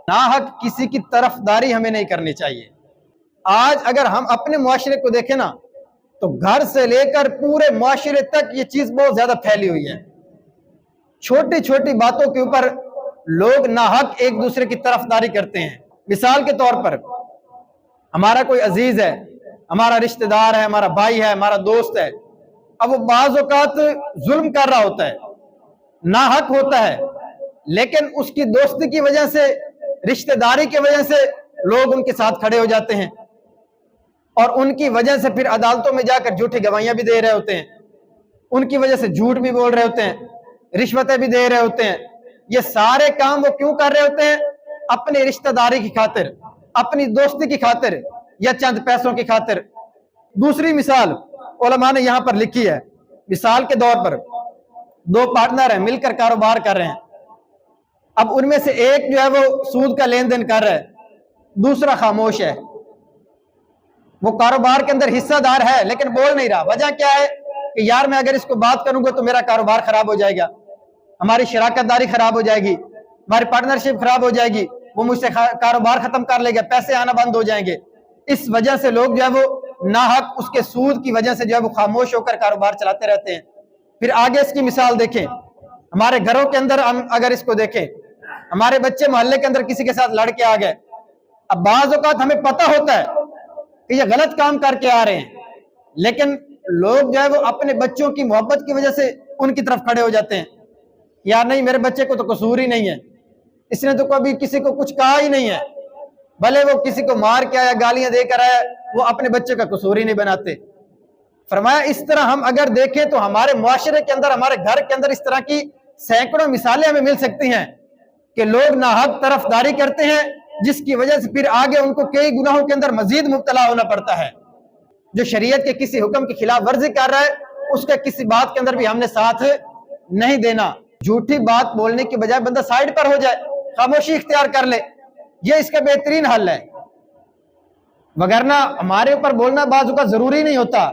नाहक किसी की तरफदारी हमें नहीं करनी चाहिए। आज अगर हम अपने मुआशरे को देखें ना, तो घर से लेकर पूरे मुआशरे तक ये चीज बहुत ज्यादा फैली हुई है। छोटी छोटी बातों के ऊपर लोग नाहक एक दूसरे की तरफदारी करते हैं। मिसाल के तौर पर हमारा कोई अजीज है, हमारा रिश्तेदार है, हमारा भाई है, हमारा दोस्त है, अब वो बाज़ औक़ात जुल्म कर रहा होता है, नाहक होता है, लेकिन उसकी दोस्ती की वजह से, रिश्तेदारी की वजह से लोग उनके साथ खड़े हो जाते हैं और उनकी वजह से फिर अदालतों में जाकर झूठी गवाहियां भी दे रहे होते हैं, उनकी वजह से झूठ भी बोल रहे होते हैं, रिश्वतें भी दे रहे होते हैं। ये सारे काम वो क्यों कर रहे होते हैं? अपनी रिश्तेदारी की खातिर, अपनी दोस्ती की खातिर या चंद पैसों की खातिर। दूसरी मिसाल उलमा ने यहां पर लिखी है। मिसाल के तौर पर दो पार्टनर हैं, मिलकर कारोबार कर रहे हैं। अब उनमें से एक जो है वो सूद का लेन देन कर रहा है, दूसरा खामोश है। वो कारोबार के अंदर हिस्सेदार है लेकिन बोल नहीं रहा। वजह क्या है कि यार मैं अगर इसको बात करूंगा तो मेरा कारोबार खराब हो जाएगा, हमारी शराकतदारी खराब हो जाएगी, हमारी पार्टनरशिप खराब हो जाएगी, वो मुझसे कारोबार खत्म कर लेगा, पैसे आना बंद हो जाएंगे। इस वजह से लोग जो है वो नाहक उसके सूद की वजह से जो है वो खामोश होकर कारोबार चलाते रहते हैं। फिर आगे इसकी मिसाल देखें, हमारे घरों के अंदर हम अगर इसको देखें, हमारे बच्चे मोहल्ले के अंदर किसी के साथ लड़ के आ गए। अब बाज़ औक़ात हमें पता होता है कि ये गलत काम करके आ रहे हैं, लेकिन लोग जो है वो अपने बच्चों की मोहब्बत की वजह से उनकी तरफ खड़े हो जाते हैं। यार नहीं, मेरे बच्चे को तो कसूर ही नहीं है, इसने तो कभी किसी को कुछ कहा ही नहीं है, भले वो किसी को मार के आया, गालियां देकर आया, वो अपने बच्चे का कसूर ही नहीं बनाते। फरमाया इस तरह हम अगर देखें तो हमारे मुआशरे के अंदर, हमारे घर के अंदर इस तरह की सैकड़ों मिसालें हमें मिल सकती हैं कि लोग नाहक तरफदारी करते हैं, जिसकी वजह से फिर आगे उनको कई गुनाहों के अंदर मजीद मुब्तला होना पड़ता है। जो शरीयत के किसी हुक्म की खिलाफ वर्जी कर रहा है, उसका किसी बात के अंदर भी हमने साथ नहीं देना। झूठी बात बोलने की बजाय बंदा साइड पर हो जाए, खामोशी इख्तियार कर ले, ये इसका बेहतरीन हल है। वगरना हमारे ऊपर बोलना बाज़ औक़ात जरूरी नहीं होता।